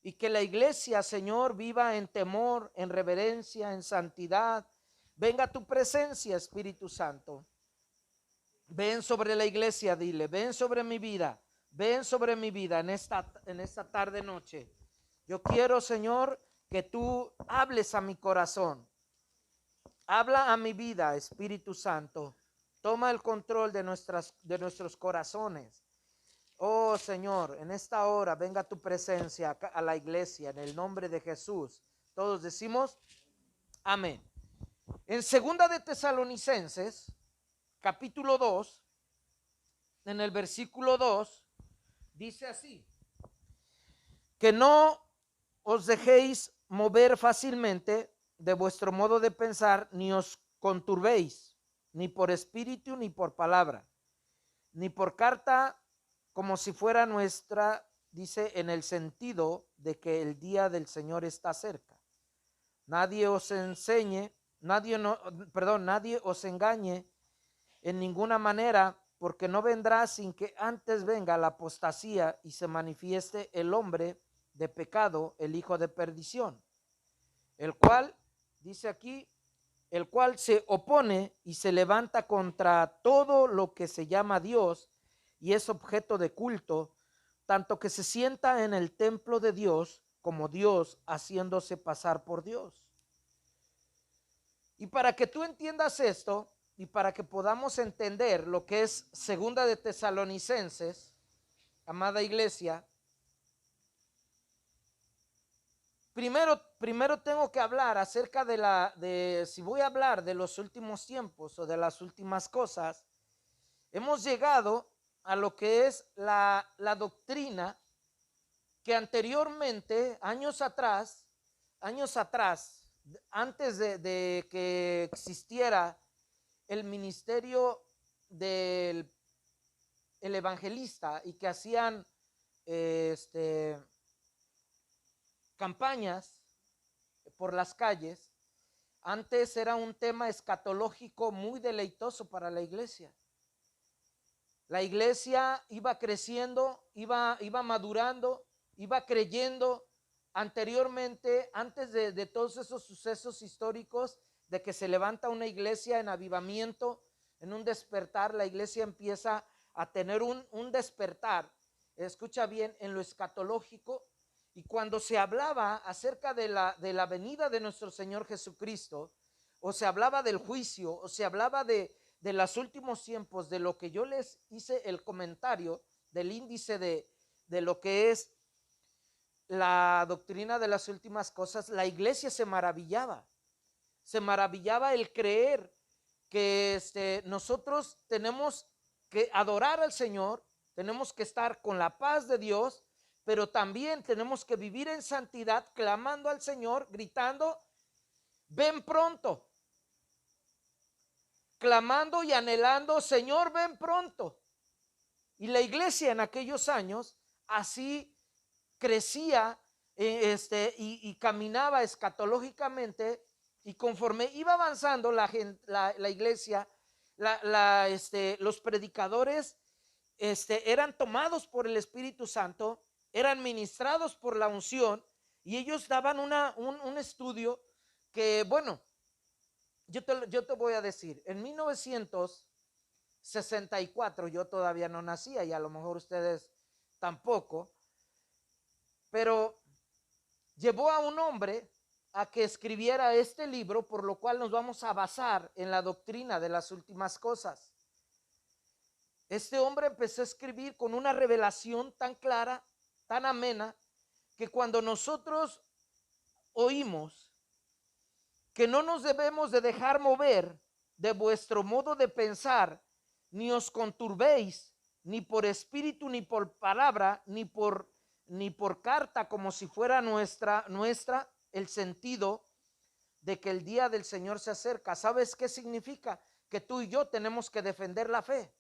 y que la iglesia, Señor, viva en temor, en reverencia, en santidad. Venga tu presencia, Espíritu Santo. Ven sobre la iglesia, dile, ven sobre mi vida, ven sobre mi vida en esta tarde noche. Yo quiero, Señor, que tú hables a mi corazón. Habla a mi vida, Espíritu Santo. Toma el control de nuestros corazones. Oh Señor, en esta hora venga tu presencia a la iglesia en el nombre de Jesús. Todos decimos amén. En segunda de Tesalonicenses, capítulo 2, en el versículo 2, dice así: que no os dejéis mover fácilmente de vuestro modo de pensar, ni os conturbéis, ni por espíritu, ni por palabra, ni por carta, como si fuera nuestra, dice, en el sentido de que el día del Señor está cerca. Nadie os enseñe, nadie os engañe en ninguna manera, porque no vendrá sin que antes venga la apostasía y se manifieste el hombre de pecado, el hijo de perdición, el cual, dice aquí, el cual se opone y se levanta contra todo lo que se llama Dios y es objeto de culto, tanto que se sienta en el templo de Dios como Dios, haciéndose pasar por Dios. Y para que tú entiendas esto y para que podamos entender lo que es segunda de Tesalonicenses, amada iglesia, primero tengo que hablar acerca de si voy a hablar de los últimos tiempos o de las últimas cosas. Hemos llegado a lo que es la doctrina que anteriormente, años atrás, antes de que existiera el ministerio del el evangelista y que hacían campañas por las calles, antes era un tema escatológico muy deleitoso para la iglesia. La iglesia iba creciendo, iba madurando, iba creyendo. Anteriormente, antes de todos esos sucesos históricos, de que se levanta una iglesia en avivamiento, en un despertar, la iglesia empieza a tener un despertar, escucha bien, en lo escatológico. Y cuando se hablaba acerca de la venida de nuestro Señor Jesucristo, o se hablaba del juicio, o se hablaba de los últimos tiempos, de lo que yo les hice el comentario del índice de lo que es la doctrina de las últimas cosas, la iglesia se maravillaba el creer que nosotros tenemos que adorar al Señor, tenemos que estar con la paz de Dios, pero también tenemos que vivir en santidad, clamando al Señor, gritando, ven pronto, clamando y anhelando, Señor, ven pronto. Y la iglesia en aquellos años así crecía y caminaba escatológicamente, y conforme iba avanzando la iglesia, los predicadores eran tomados por el Espíritu Santo, eran ministrados por la unción, y ellos daban un estudio que, bueno, yo te voy a decir, en 1964 yo todavía no nacía y a lo mejor ustedes tampoco, pero llevó a un hombre a que escribiera este libro, por lo cual nos vamos a basar en la doctrina de las últimas cosas. Este hombre empezó a escribir con una revelación tan clara, tan amena, que cuando nosotros oímos que no nos debemos de dejar mover de vuestro modo de pensar, ni os conturbéis, ni por espíritu, ni por palabra, ni por carta, como si fuera nuestra, el sentido de que el día del Señor se acerca. ¿Sabes qué significa? Que tú y yo tenemos que defender la fe.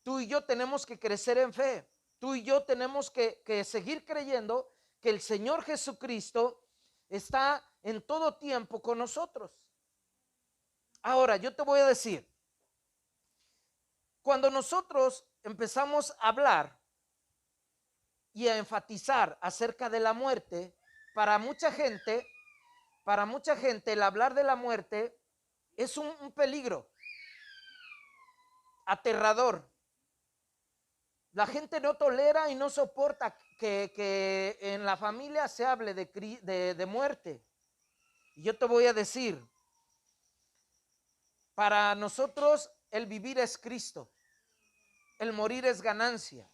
Tú y yo tenemos que crecer en fe. Tú y yo tenemos que seguir creyendo que el Señor Jesucristo está en todo tiempo con nosotros. Ahora, yo te voy a decir, cuando nosotros empezamos a hablar y a enfatizar acerca de la muerte, para mucha gente el hablar de la muerte es un peligro aterrador. La gente no tolera y no soporta que en la familia se hable de muerte. Y yo te voy a decir, para nosotros el vivir es Cristo, el morir es ganancia.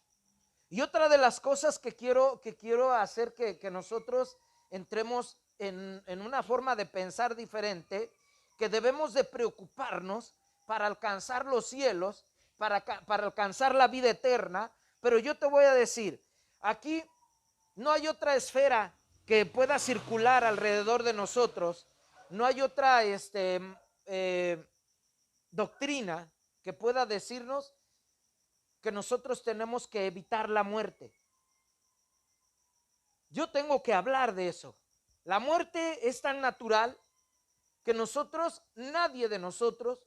Y otra de las cosas que quiero hacer que nosotros entremos en una forma de pensar diferente, que debemos de preocuparnos para alcanzar los cielos, para alcanzar la vida eterna. Pero yo te voy a decir, aquí no hay otra esfera que pueda circular alrededor de nosotros, no hay otra doctrina que pueda decirnos que nosotros tenemos que evitar la muerte. Yo tengo que hablar de eso. La muerte es tan natural que nosotros, nadie de nosotros,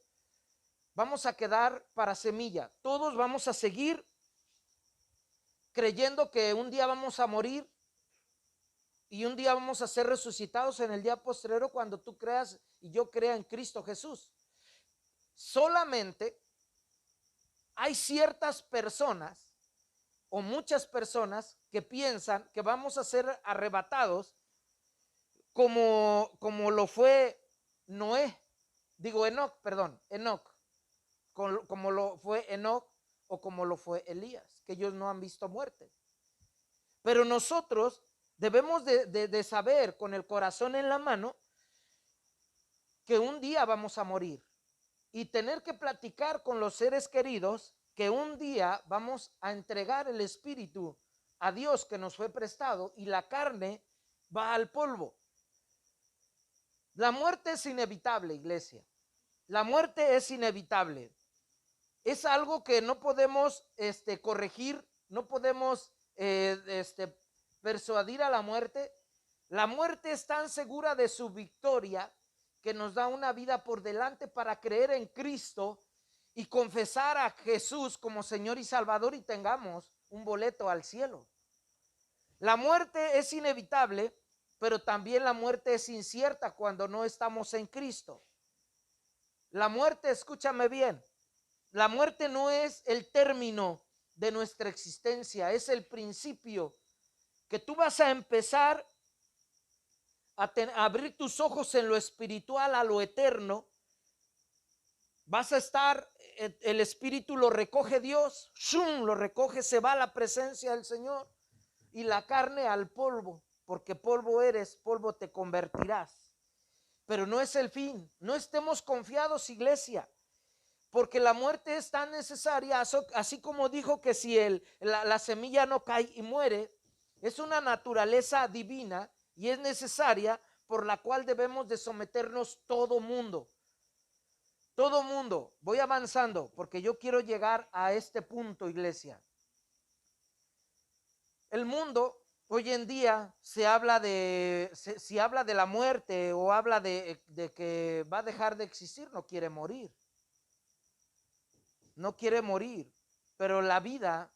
vamos a quedar para semilla. Todos vamos a seguir creyendo que un día vamos a morir y un día vamos a ser resucitados en el día postrero cuando tú creas y yo crea en Cristo Jesús. Solamente hay ciertas personas o muchas personas que piensan que vamos a ser arrebatados como lo fue Enoc, como lo fue Enoc o como lo fue Elías, que ellos no han visto muerte. Pero nosotros debemos de saber con el corazón en la mano que un día vamos a morir y tener que platicar con los seres queridos que un día vamos a entregar el espíritu a Dios que nos fue prestado y la carne va al polvo. La muerte es inevitable, iglesia. La muerte es inevitable. Es algo que no podemos corregir, no podemos persuadir a la muerte. La muerte es tan segura de su victoria que nos da una vida por delante para creer en Cristo y confesar a Jesús como Señor y Salvador y tengamos un boleto al cielo. La muerte es inevitable, pero también la muerte es incierta cuando no estamos en Cristo. La muerte, escúchame bien, la muerte no es el término de nuestra existencia, es el principio que tú vas a empezar a abrir tus ojos en lo espiritual, a lo eterno. Vas a estar, el espíritu lo recoge Dios, ¡shum!, lo recoge, se va a la presencia del Señor, y la carne al polvo, porque polvo eres, polvo te convertirás. Pero no es el fin. No estemos confiados, iglesia, porque la muerte es tan necesaria, así como dijo que si la semilla no cae y muere, es una naturaleza divina y es necesaria, por la cual debemos de someternos todo mundo. Todo mundo. Voy avanzando porque yo quiero llegar a este punto, iglesia. El mundo hoy en día si habla de la muerte o habla de que va a dejar de existir, no quiere morir. No quiere morir, pero la vida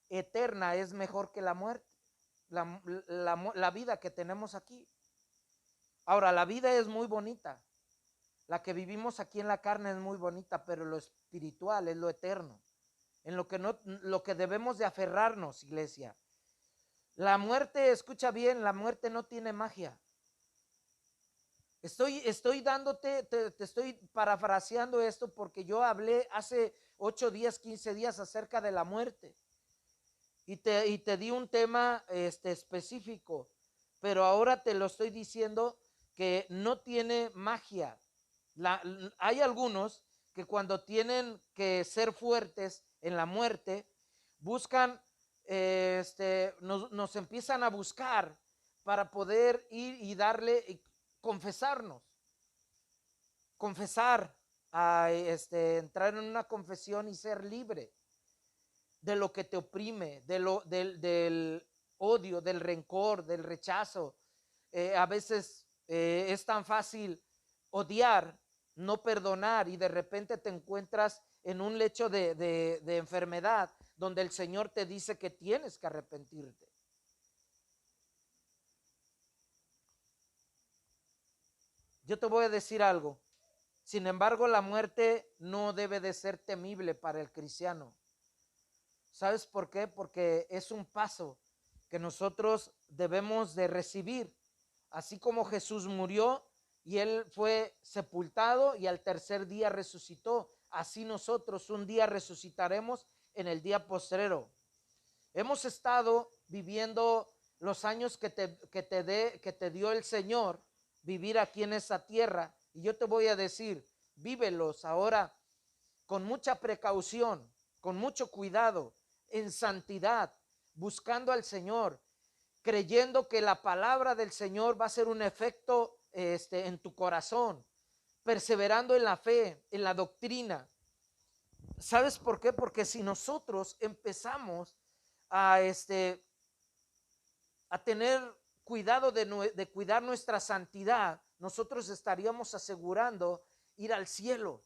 eterna es mejor que la muerte, la vida que tenemos aquí. Ahora, la vida es muy bonita, la que vivimos aquí en la carne es muy bonita, pero lo espiritual es lo eterno, en lo que debemos de aferrarnos, iglesia. La muerte, escucha bien, la muerte no tiene magia. Estoy dándote, te estoy parafraseando esto porque yo hablé hace 8 días, 15 días acerca de la muerte. Y te di un tema específico, pero ahora te lo estoy diciendo que no tiene magia. Hay algunos que cuando tienen que ser fuertes en la muerte, buscan, nos empiezan a buscar para poder ir y darle, confesar, entrar en una confesión y ser libre de lo que te oprime, del odio, del rencor, del rechazo. A veces es tan fácil odiar, no perdonar, y de repente te encuentras en un lecho de enfermedad donde el Señor te dice que tienes que arrepentirte. Yo te voy a decir algo. Sin embargo, la muerte no debe de ser temible para el cristiano. ¿Sabes por qué? Porque es un paso que nosotros debemos de recibir. Así como Jesús murió y él fue sepultado y al tercer día resucitó, así nosotros un día resucitaremos en el día postrero. Hemos estado viviendo los años que te dio el Señor, vivir aquí en esa tierra. Y yo te voy a decir, vívelos ahora con mucha precaución, con mucho cuidado, en santidad, buscando al Señor, creyendo que la palabra del Señor va a ser un efecto en tu corazón, perseverando en la fe, en la doctrina. ¿Sabes por qué? Porque si nosotros empezamos a, a tener cuidado de cuidar nuestra santidad, nosotros estaríamos asegurando ir al cielo.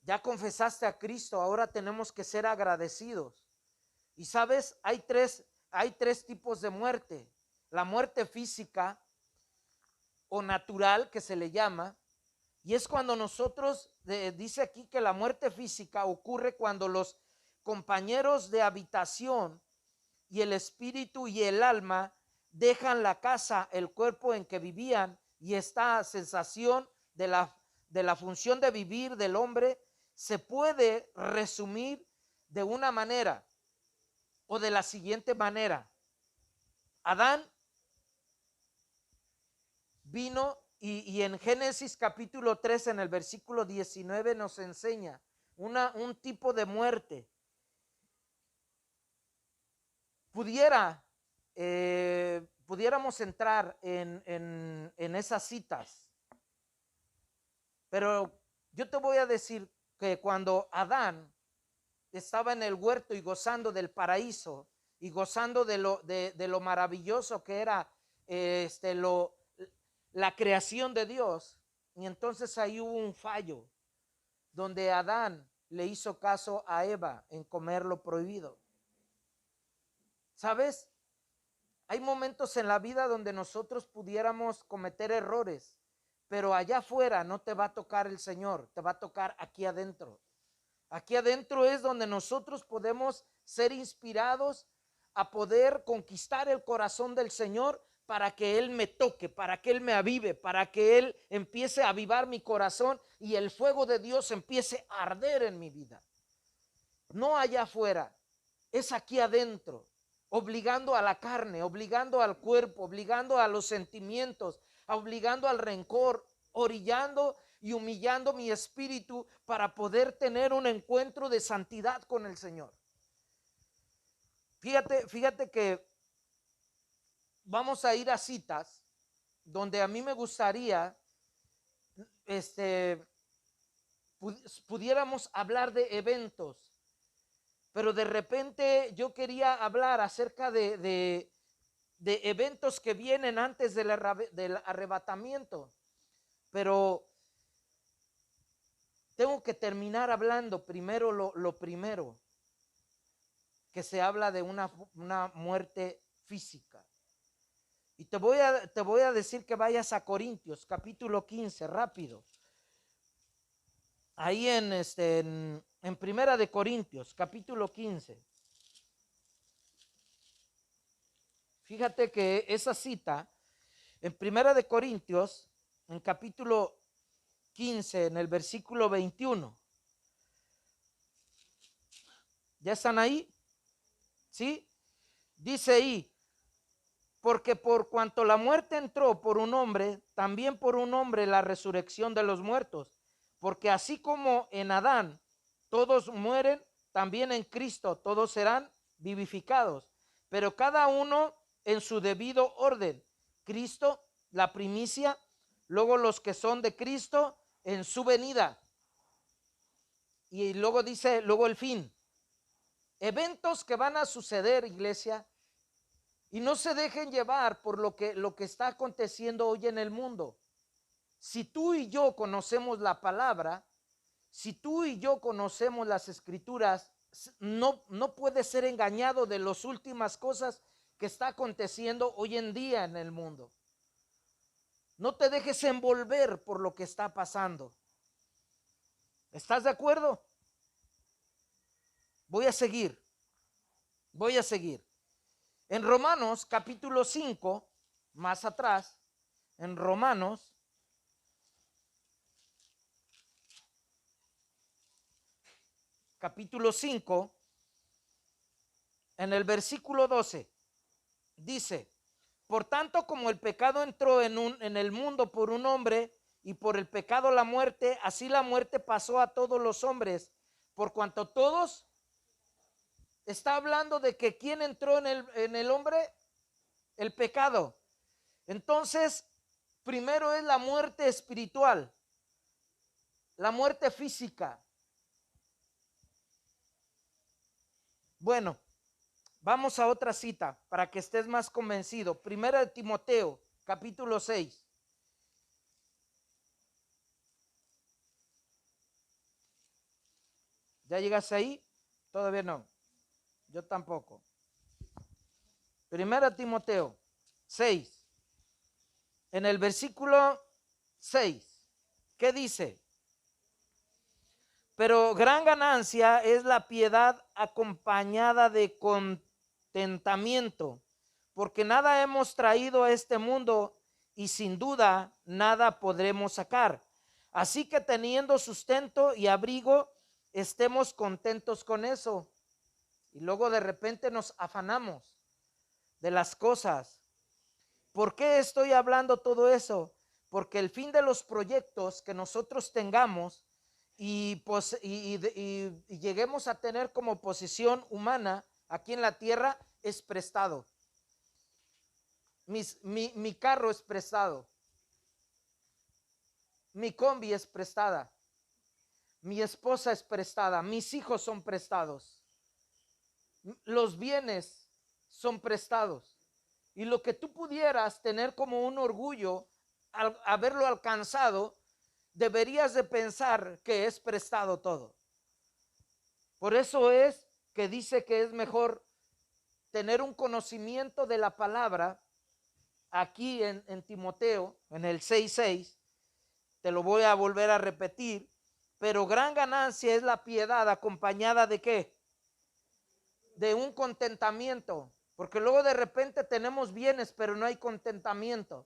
Ya confesaste a Cristo, ahora tenemos que ser agradecidos. Y sabes, hay tres tipos de muerte. La muerte física o natural, que se le llama, y es cuando nosotros, dice aquí que la muerte física ocurre cuando los compañeros de habitación y el espíritu y el alma dejan la casa, el cuerpo en que vivían, y esta sensación de la función de vivir del hombre se puede resumir de una manera o de la siguiente manera. Adán vino y en Génesis capítulo 3 en el versículo 19 nos enseña un tipo de muerte. Pudiéramos entrar en esas citas, pero yo te voy a decir que cuando Adán estaba en el huerto y gozando del paraíso y gozando de lo maravilloso que era la creación de Dios, y entonces ahí hubo un fallo donde Adán le hizo caso a Eva en comer lo prohibido. ¿Sabes? Hay momentos en la vida donde nosotros pudiéramos cometer errores, pero allá afuera no te va a tocar el Señor, te va a tocar aquí adentro. Aquí adentro es donde nosotros podemos ser inspirados a poder conquistar el corazón del Señor para que Él me toque, para que Él me avive, para que Él empiece a avivar mi corazón y el fuego de Dios empiece a arder en mi vida. No allá afuera, es aquí adentro, obligando a la carne, obligando al cuerpo, obligando a los sentimientos, obligando al rencor, orillando y humillando mi espíritu para poder tener un encuentro de santidad con el Señor. Fíjate que vamos a ir a citas donde a mí me gustaría pudiéramos hablar de eventos, pero de repente yo quería hablar acerca de eventos que vienen antes del arrebatamiento, pero tengo que terminar hablando primero lo primero, que se habla de una muerte física. Y te voy a decir que vayas a Corintios, capítulo 15, rápido. Ahí en Primera de Corintios, capítulo 15. Fíjate que esa cita, en Primera de Corintios, en capítulo 15, en el versículo 21. ¿Ya están ahí? ¿Sí? Dice ahí, porque por cuanto la muerte entró por un hombre, también por un hombre la resurrección de los muertos. Porque así como en Adán todos mueren, también en Cristo todos serán vivificados. Pero cada uno en su debido orden. Cristo, la primicia, luego los que son de Cristo en su venida. Y luego dice, luego el fin. Eventos que van a suceder, iglesia, y no se dejen llevar por lo que está aconteciendo hoy en el mundo. Si tú y yo conocemos la palabra, si tú y yo conocemos las escrituras, no puedes ser engañado de las últimas cosas que está aconteciendo hoy en día en el mundo. No te dejes envolver por lo que está pasando. ¿Estás de acuerdo? Voy a seguir. En Romanos capítulo 5, más atrás, en Romanos capítulo 5, en el versículo 12, dice: por tanto, como el pecado entró en el mundo por un hombre, y por el pecado la muerte, así la muerte pasó a todos los hombres, por cuanto todos. Está hablando de que ¿quién entró en el hombre? El pecado. Entonces, primero es la muerte espiritual, la muerte física. Bueno, vamos a otra cita para que estés más convencido. Primera de Timoteo, capítulo 6. ¿Ya llegaste ahí? Todavía no. Yo tampoco. Primera Timoteo 6. En el versículo 6, ¿qué dice? Pero gran ganancia es la piedad acompañada de contentamiento, porque nada hemos traído a este mundo y sin duda nada podremos sacar. Así que teniendo sustento y abrigo, estemos contentos con eso. Y luego de repente nos afanamos de las cosas. ¿Por qué estoy hablando todo eso? Porque el fin de los proyectos que nosotros tengamos y lleguemos a tener como posición humana aquí en la tierra es prestado. Mi carro es prestado. Mi combi es prestada. Mi esposa es prestada. Mis hijos son prestados. Los bienes son prestados. Y lo que tú pudieras tener como un orgullo al haberlo alcanzado, deberías de pensar que es prestado todo. Por eso es que dice que es mejor tener un conocimiento de la palabra. Aquí en Timoteo, en el 6:6, te lo voy a volver a repetir. Pero gran ganancia es la piedad acompañada de ¿qué? De un contentamiento. Porque luego de repente tenemos bienes, pero no hay contentamiento.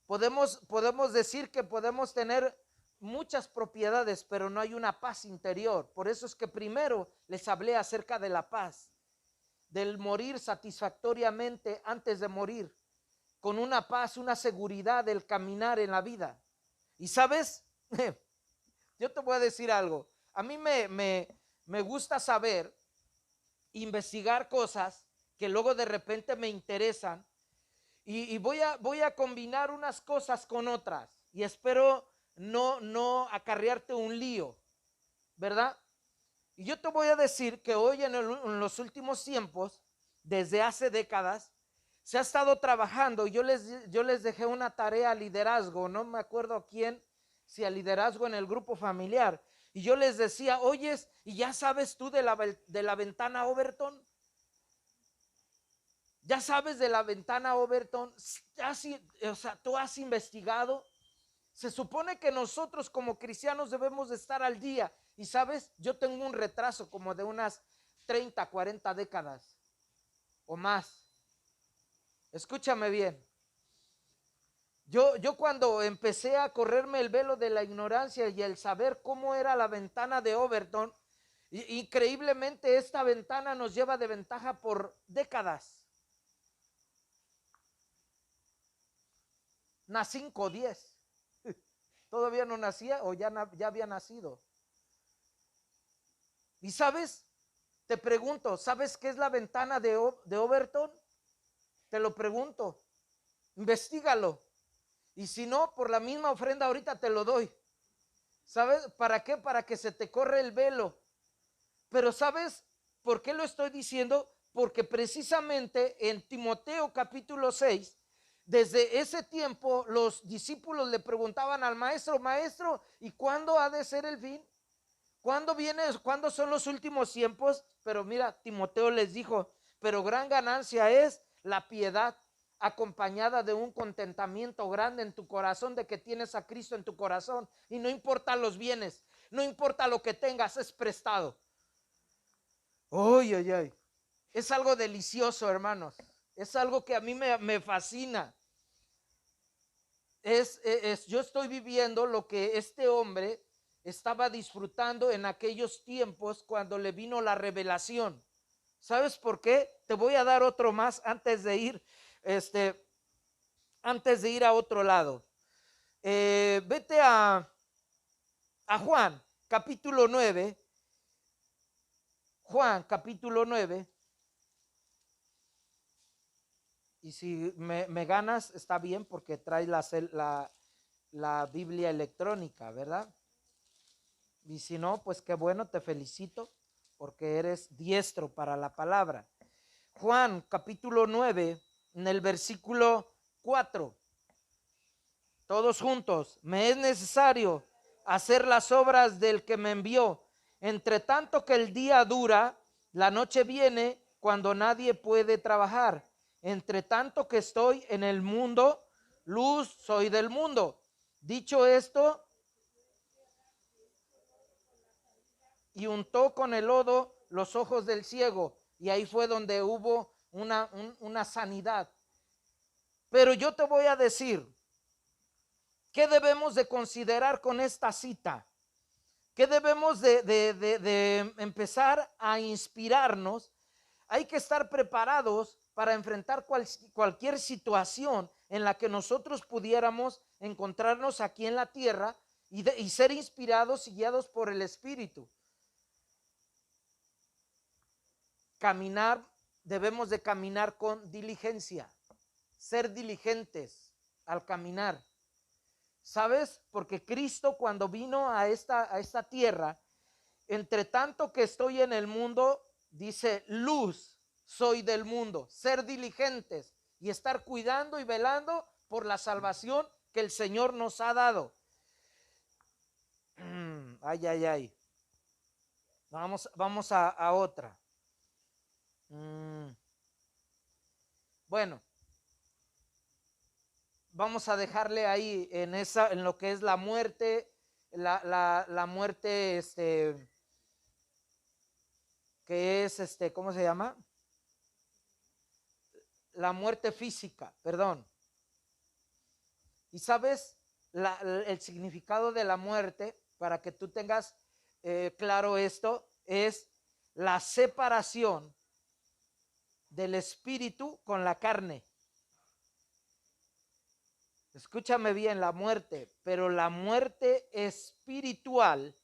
Podemos decir que podemos tener muchas propiedades, pero no hay una paz interior. Por eso es que primero les hablé acerca de la paz, del morir satisfactoriamente antes de morir, con una paz, una seguridad del caminar en la vida. Y sabes, yo te voy a decir algo. A mí me gusta saber, investigar cosas que luego de repente me interesan. Y voy a combinar unas cosas con otras. Y espero no acarrearte un lío, ¿verdad? Y yo te voy a decir que hoy en los últimos tiempos, desde hace décadas, se ha estado trabajando. Yo les dejé una tarea a liderazgo, no me acuerdo a quién, si a liderazgo en el grupo familiar. Y yo les decía, oyes, ¿y ya sabes tú de la ventana Overton? ¿Ya sabes de la ventana Overton? O sea, ¿tú has investigado? Se supone que nosotros como cristianos debemos de estar al día. Y sabes, yo tengo un retraso como de unas 30, 40 décadas o más. Escúchame bien. Yo cuando empecé a correrme el velo de la ignorancia y el saber cómo era la ventana de Overton, increíblemente esta ventana nos lleva de ventaja por décadas. Nací 5-10. Todavía no nacía o ya había nacido. Y sabes, te pregunto, ¿sabes qué es la ventana de Overton? Te lo pregunto, investígalo. Y si no, por la misma ofrenda ahorita te lo doy. ¿Sabes para qué? Para que se te corre el velo. Pero ¿sabes por qué lo estoy diciendo? Porque precisamente en Timoteo capítulo 6, desde ese tiempo los discípulos le preguntaban al maestro, maestro, ¿y cuándo ha de ser el fin? ¿Cuándo viene? ¿Cuándo son los últimos tiempos? Pero mira, Timoteo les dijo, pero gran ganancia es la piedad acompañada de un contentamiento grande en tu corazón, de que tienes a Cristo en tu corazón, y no importa los bienes, no importa lo que tengas, es prestado. Uy, uy, uy. Es algo delicioso, hermanos. Es algo que a mí me fascina. Yo estoy viviendo lo que este hombre estaba disfrutando en aquellos tiempos cuando le vino la revelación. ¿Sabes por qué? Te voy a dar otro más antes de ir, antes de ir a otro lado. Vete a Juan, capítulo 9. Juan, capítulo 9. Y si me ganas, está bien, porque traes la Biblia electrónica, ¿verdad? Y si no, pues qué bueno, te felicito, porque eres diestro para la palabra. Juan, capítulo 9, en el versículo 4. Todos juntos. Me es necesario hacer las obras del que me envió. Entre tanto que el día dura, la noche viene cuando nadie puede trabajar. Entre tanto que estoy en el mundo, luz soy del mundo. Dicho esto, y untó con el lodo los ojos del ciego. Y ahí fue donde hubo una sanidad. Pero yo te voy a decir, ¿qué debemos de considerar con esta cita? ¿Qué debemos de empezar a inspirarnos? Hay que estar preparados para enfrentar cualquier situación en la que nosotros pudiéramos encontrarnos aquí en la tierra y ser inspirados y guiados por el Espíritu. Debemos de caminar con diligencia, ser diligentes al caminar. ¿Sabes? Porque Cristo, cuando vino a esta tierra, entre tanto que estoy en el mundo, dice, luz soy del mundo. Ser diligentes y estar cuidando y velando por la salvación que el Señor nos ha dado. Ay, ay, ay. Vamos a otra. Bueno, vamos a dejarle ahí en lo que es la muerte, la muerte, que es, ¿cómo se llama? La muerte física, perdón. Y sabes, el significado de la muerte, para que tú tengas claro esto, es la separación del espíritu con la carne. Escúchame bien, la muerte, pero la muerte espiritual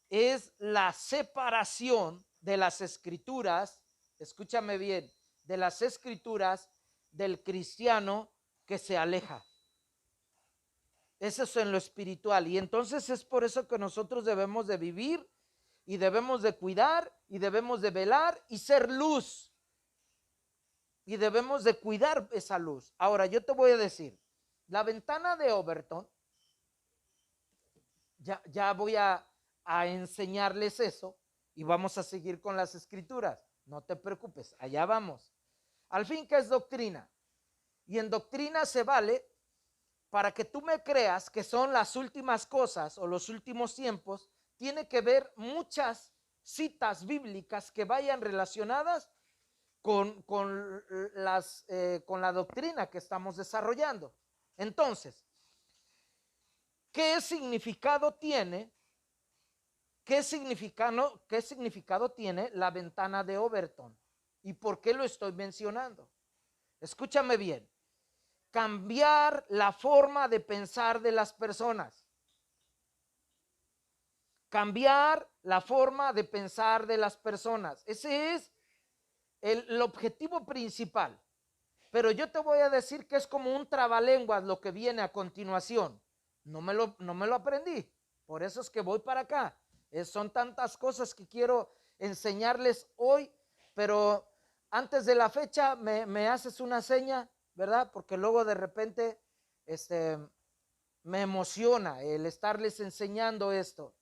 es la separación de las escrituras, escúchame bien, de las escrituras del cristiano que se aleja. Eso es en lo espiritual. Y entonces es por eso que nosotros debemos de vivir y debemos de cuidar y debemos de velar y ser luz. Y debemos de cuidar esa luz. Ahora yo te voy a decir, la ventana de Overton, ya voy a enseñarles eso y vamos a seguir con las escrituras. No te preocupes, allá vamos. Al fin, ¿qué es doctrina? Y en doctrina se vale para que tú me creas que son las últimas cosas o los últimos tiempos. Tiene que ver muchas citas bíblicas que vayan relacionadas con la doctrina que estamos desarrollando. Entonces, ¿qué significado tiene? ¿Qué significado tiene la ventana de Overton? ¿Y por qué lo estoy mencionando? Escúchame bien. Cambiar la forma de pensar de las personas. Cambiar la forma de pensar de las personas. Ese es el objetivo principal. Pero yo te voy a decir que es como un trabalenguas lo que viene a continuación. No me lo aprendí. Por eso es que voy para acá. Son tantas cosas que quiero enseñarles hoy, pero antes de la fecha me haces una seña, ¿verdad? Porque luego de repente me emociona el estarles enseñando esto.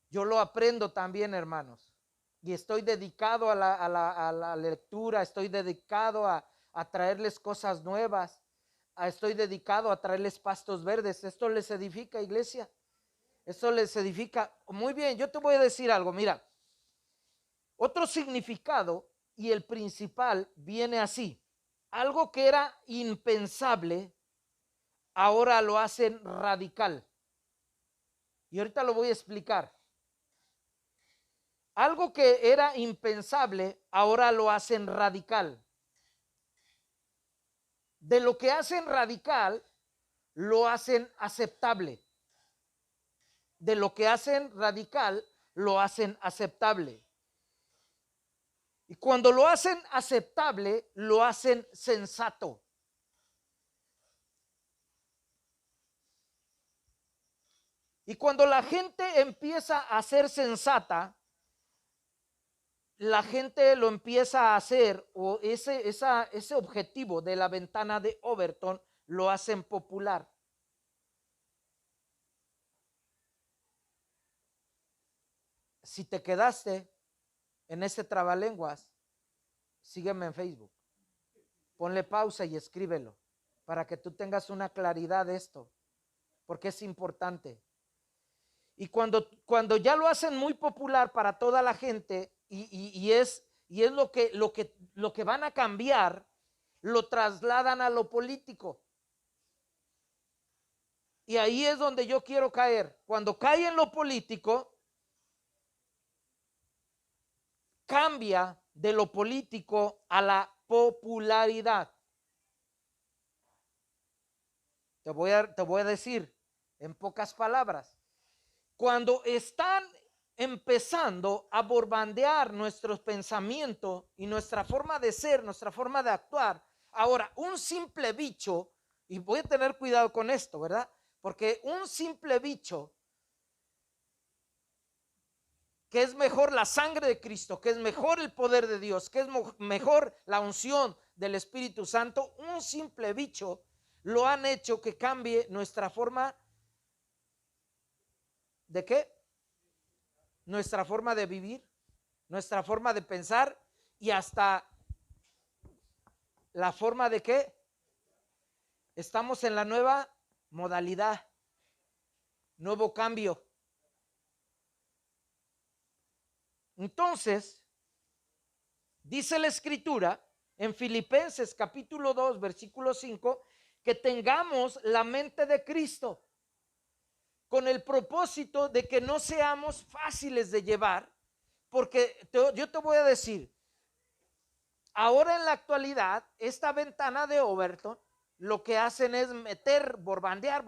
Yo lo aprendo también, hermanos, y estoy dedicado a la lectura, estoy dedicado a a traerles cosas nuevas. Estoy dedicado a traerles pastos verdes. ¿Esto les edifica, iglesia? ¿Esto les edifica? Muy bien, yo te voy a decir algo. Mira, otro significado y el principal viene así. Algo que era impensable, ahora lo hacen radical. Y ahorita lo voy a explicar. Algo que era impensable, ahora lo hacen radical. De lo que hacen radical, lo hacen aceptable. De lo que hacen radical, lo hacen aceptable. Y cuando lo hacen aceptable, lo hacen sensato. Y cuando la gente empieza a ser sensata, la gente lo empieza a hacer, o ese objetivo de la ventana de Overton lo hacen popular. Si te quedaste en ese trabalenguas, sígueme en Facebook. Ponle pausa y escríbelo para que tú tengas una claridad de esto, porque es importante. Y cuando ya lo hacen muy popular para toda la gente y es lo que van a cambiar, lo trasladan a lo político. Y ahí es donde yo quiero caer. Cuando cae en lo político, cambia de lo político a la popularidad. Te voy a decir en pocas palabras. Cuando están empezando a bombardear nuestros pensamientos y nuestra forma de ser, nuestra forma de actuar, ahora un simple bicho, y voy a tener cuidado con esto, ¿verdad? Porque un simple bicho, que es mejor la sangre de Cristo, que es mejor el poder de Dios, que es mejor la unción del Espíritu Santo, un simple bicho lo han hecho que cambie nuestra forma ¿de qué? Nuestra forma de vivir, nuestra forma de pensar y hasta la forma de qué. Estamos en la nueva modalidad, nuevo cambio. Entonces, dice la Escritura en Filipenses capítulo 2, versículo 5, que tengamos la mente de Cristo, con el propósito de que no seamos fáciles de llevar, porque yo te voy a decir, ahora en la actualidad, esta ventana de Overton, lo que hacen es meter, bombardear,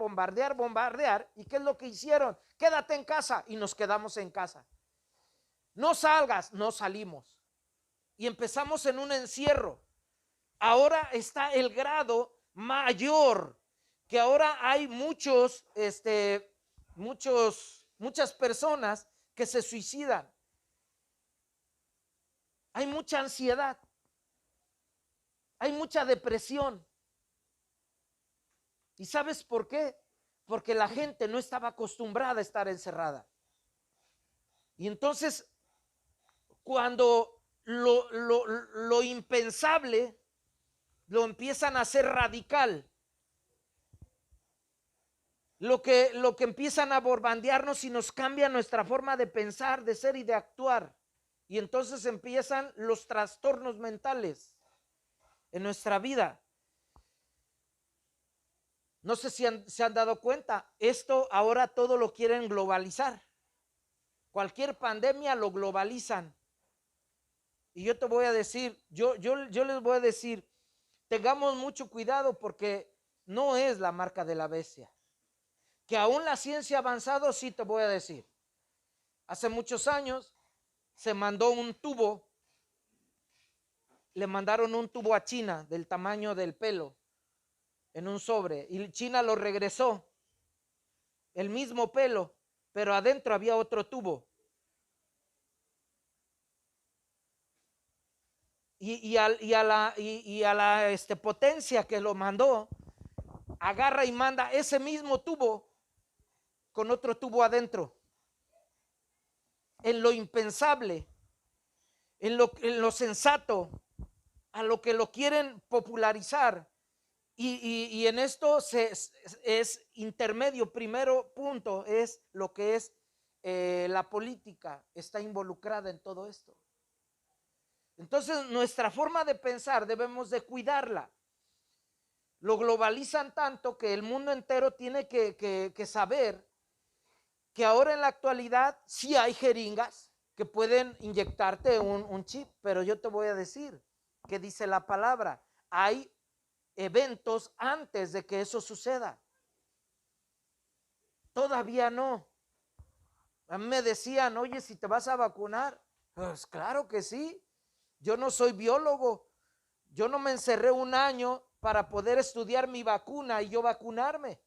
¿y qué es lo que hicieron? Quédate en casa, y nos quedamos en casa. No salgas, no salimos. Y empezamos en un encierro. Ahora está el grado mayor, que ahora hay muchas personas que se suicidan. Hay mucha ansiedad. Hay mucha depresión. ¿Y sabes por qué? Porque la gente no estaba acostumbrada a estar encerrada. Y entonces, cuando lo impensable lo empiezan a hacer radical, lo que empiezan a bombardearnos y nos cambia nuestra forma de pensar, de ser y de actuar. Y entonces empiezan los trastornos mentales en nuestra vida. No sé si se han dado cuenta, esto ahora todo lo quieren globalizar. Cualquier pandemia lo globalizan. Y yo te voy a decir, yo les voy a decir, tengamos mucho cuidado porque no es la marca de la bestia. Que aún la ciencia ha avanzado, sí te voy a decir. Hace muchos años se mandó un tubo, le mandaron un tubo a China del tamaño del pelo en un sobre y China lo regresó, el mismo pelo, pero adentro había otro tubo. Y a la potencia que lo mandó, agarra y manda ese mismo tubo con otro tubo adentro. En lo impensable, en lo sensato, a lo que lo quieren popularizar. Y en esto es intermedio. Primero punto es lo que es la política, está involucrada en todo esto. Entonces nuestra forma de pensar debemos de cuidarla. Lo globalizan tanto que el mundo entero tiene que saber que ahora en la actualidad sí hay jeringas que pueden inyectarte un chip, pero yo te voy a decir que dice la palabra, hay eventos antes de que eso suceda. Todavía no. A mí me decían, oye, si te vas a vacunar, pues claro que sí. Yo no soy biólogo. Yo no me encerré un año para poder estudiar mi vacuna y yo vacunarme.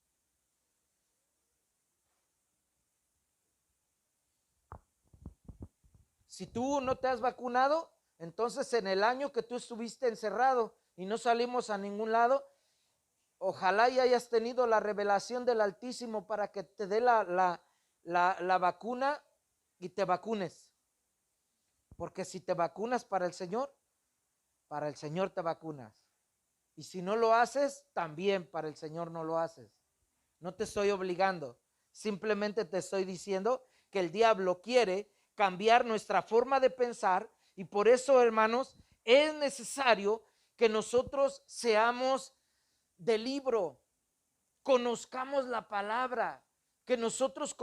Si tú no te has vacunado, entonces en el año que tú estuviste encerrado y no salimos a ningún lado, ojalá y hayas tenido la revelación del Altísimo para que te dé la vacuna y te vacunes. Porque si te vacunas para el Señor te vacunas. Y si no lo haces, también para el Señor no lo haces. No te estoy obligando, simplemente te estoy diciendo que el diablo quiere cambiar nuestra forma de pensar y por eso, hermanos, es necesario que nosotros seamos de libro, conozcamos la palabra, que nosotros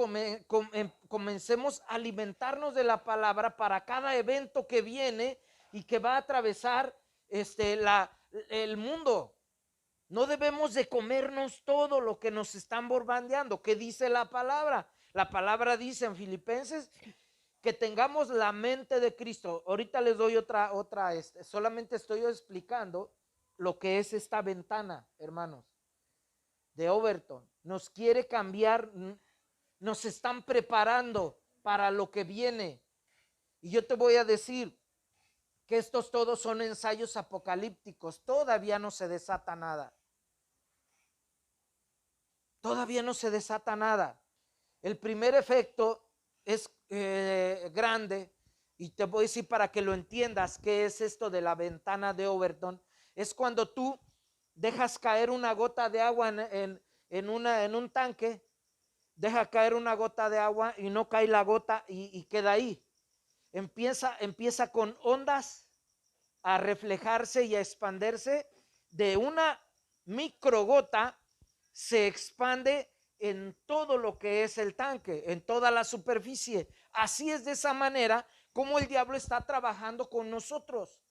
comencemos a alimentarnos de la palabra para cada evento que viene y que va a atravesar el mundo. No debemos de comernos todo lo que nos están bombardeando. ¿Qué dice la palabra? La palabra dice en Filipenses que tengamos la mente de Cristo. Ahorita les doy otra, solamente estoy explicando lo que es esta ventana, hermanos, de Overton. Nos quiere cambiar, nos están preparando para lo que viene. Y yo te voy a decir que estos todos son ensayos apocalípticos. Todavía no se desata nada. Todavía no se desata nada. El primer efecto es grande y te voy a decir para que lo entiendas qué es esto de la ventana de Overton. Es cuando tú dejas caer una gota de agua en un tanque, deja caer una gota de agua y no cae la gota y queda ahí. Empieza con ondas a reflejarse y a expandirse de una microgota, se expande en todo lo que es el tanque, en toda la superficie. Así es de esa manera como el diablo está trabajando con nosotros.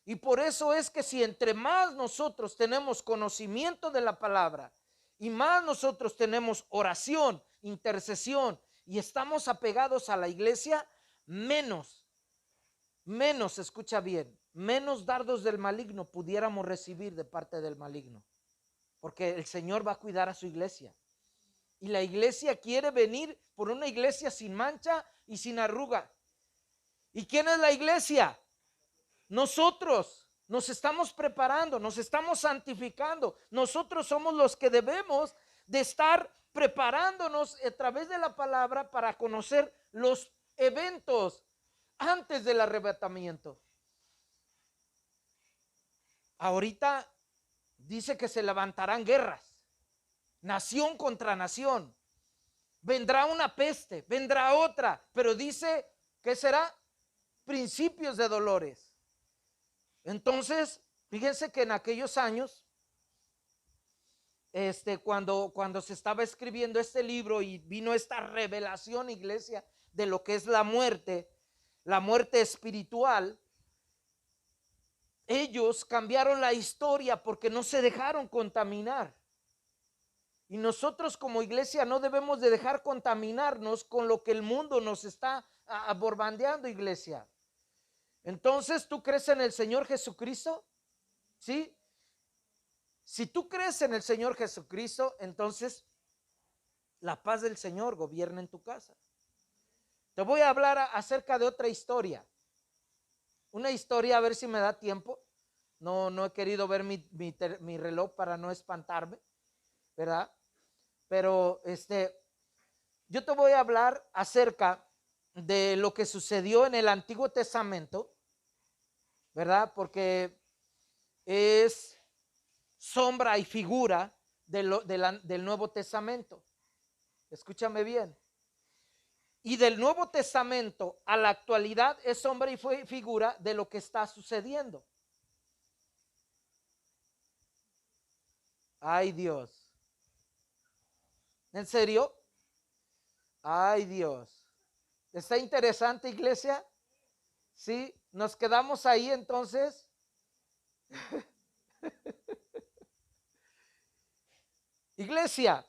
Y por eso es que si entre más nosotros tenemos conocimiento de la palabra y más nosotros tenemos oración, intercesión y estamos apegados a la iglesia, menos, escucha bien, menos dardos del maligno pudiéramos recibir de parte del maligno. Porque el Señor va a cuidar a su iglesia. Y la iglesia quiere venir por una iglesia sin mancha y sin arruga. ¿Y quién es la iglesia? Nosotros nos estamos preparando, nos estamos santificando. Nosotros somos los que debemos de estar preparándonos a través de la palabra para conocer los eventos antes del arrebatamiento. Ahorita dice que se levantarán guerras, nación contra nación. Vendrá una peste, vendrá otra, pero dice que será principios de dolores. Entonces, fíjense que en aquellos años, cuando se estaba escribiendo este libro y vino esta revelación, iglesia, de lo que es la muerte espiritual, ellos cambiaron la historia porque no se dejaron contaminar. Y nosotros como iglesia no debemos de dejar contaminarnos con lo que el mundo nos está bombardeando, iglesia. Entonces, ¿tú crees en el Señor Jesucristo? ¿Sí? Si tú crees en el Señor Jesucristo, entonces la paz del Señor gobierna en tu casa. Te voy a hablar acerca de otra historia. Una historia, a ver si me da tiempo. No he querido ver mi reloj para no espantarme, ¿verdad? Pero yo te voy a hablar acerca de lo que sucedió en el Antiguo Testamento, ¿verdad? Porque es sombra y figura del Nuevo Testamento. Escúchame bien. Y del Nuevo Testamento a la actualidad es sombra y figura de lo que está sucediendo. Ay, Dios. ¿En serio? Ay, Dios. ¿Está interesante, iglesia? ¿Sí? ¿Nos quedamos ahí entonces? Iglesia,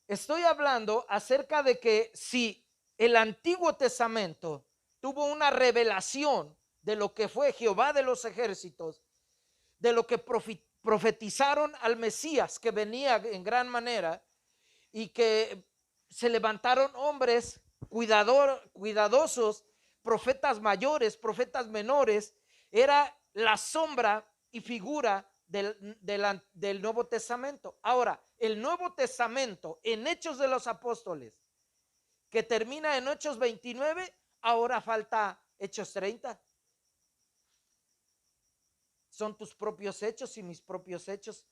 estoy hablando acerca de que si el Antiguo Testamento tuvo una revelación de lo que fue Jehová de los ejércitos, de lo que profetizaron al Mesías que venía en gran manera, y que se levantaron hombres cuidadosos, profetas mayores, profetas menores, era la sombra y figura del Nuevo Testamento. Ahora, el Nuevo Testamento en Hechos de los Apóstoles, que termina en Hechos 29, ahora falta Hechos 30. Son tus propios hechos y mis propios hechos,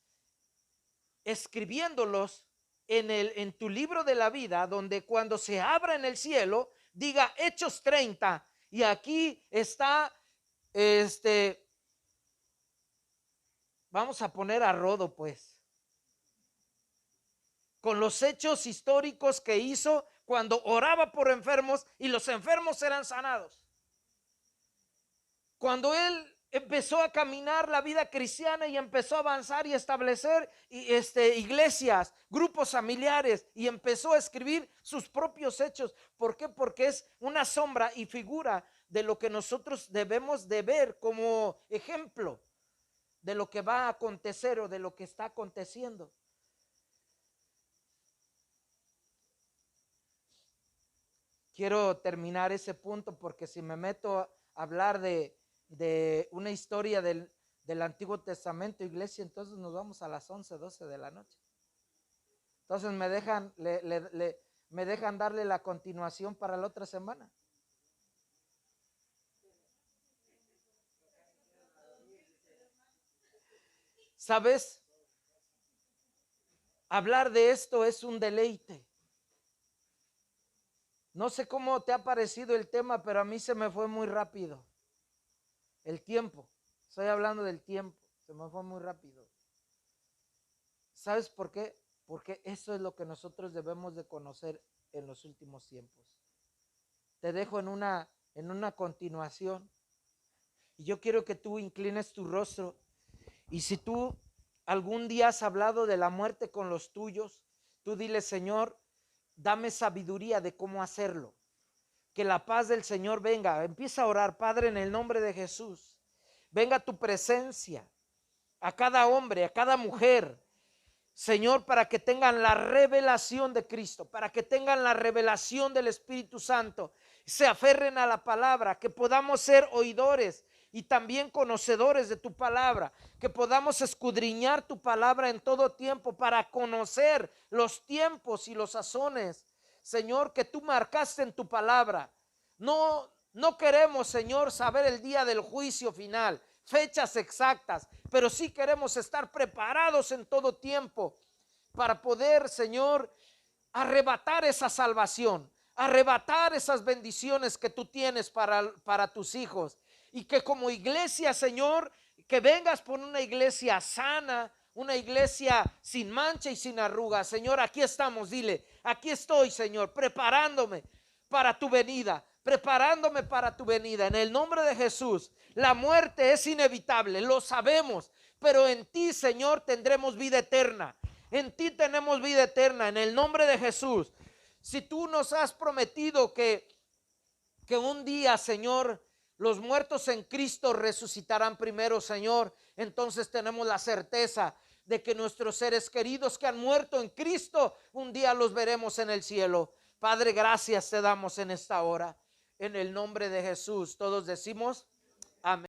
escribiéndolos en tu libro de la vida, donde cuando se abra en el cielo diga Hechos 30, y aquí está vamos a poner a Rodo, pues, con los hechos históricos que hizo cuando oraba por enfermos y los enfermos eran sanados. Cuando él empezó a caminar la vida cristiana y empezó a avanzar y establecer iglesias, grupos familiares, y empezó a escribir sus propios hechos. ¿Por qué? Porque es una sombra y figura de lo que nosotros debemos de ver como ejemplo de lo que va a acontecer o de lo que está aconteciendo. Quiero terminar ese punto porque si me meto a hablar de una historia del Antiguo Testamento, iglesia, entonces nos vamos a las 11, 12 de la noche. Entonces me dejan darle la continuación para la otra semana. ¿Sabes? Hablar de esto es un deleite. No sé cómo te ha parecido el tema, pero a mí se me fue muy rápido. El tiempo. Estoy hablando del tiempo. Se me fue muy rápido. ¿Sabes por qué? Porque eso es lo que nosotros debemos de conocer en los últimos tiempos. Te dejo en una continuación. Y yo quiero que tú inclines tu rostro. Y si tú algún día has hablado de la muerte con los tuyos, tú dile: Señor, dame sabiduría de cómo hacerlo. Que la paz del Señor venga. Empieza a orar. Padre, en el nombre de Jesús, venga tu presencia a cada hombre, a cada mujer, Señor, para que tengan la revelación de Cristo, para que tengan la revelación del Espíritu Santo, se aferren a la palabra, que podamos ser oidores y también conocedores de tu palabra, que podamos escudriñar tu palabra en todo tiempo para conocer los tiempos y los sazones, Señor, que tú marcaste en tu palabra. No queremos, Señor, saber el día del juicio final, fechas exactas, pero sí queremos estar preparados en todo tiempo para poder, Señor, arrebatar esa salvación, arrebatar esas bendiciones que tú tienes para tus hijos. Y que como iglesia, Señor, que vengas por una iglesia sana, una iglesia sin mancha y sin arruga. Señor, aquí estamos, dile: aquí estoy, Señor, preparándome para tu venida, preparándome para tu venida. En el nombre de Jesús, la muerte es inevitable, lo sabemos, pero en ti, Señor, tendremos vida eterna. En ti tenemos vida eterna, en el nombre de Jesús. Si tú nos has prometido que un día, Señor, los muertos en Cristo resucitarán primero, Señor, entonces tenemos la certeza de que nuestros seres queridos que han muerto en Cristo, un día los veremos en el cielo. Padre, gracias te damos en esta hora. En el nombre de Jesús, todos decimos: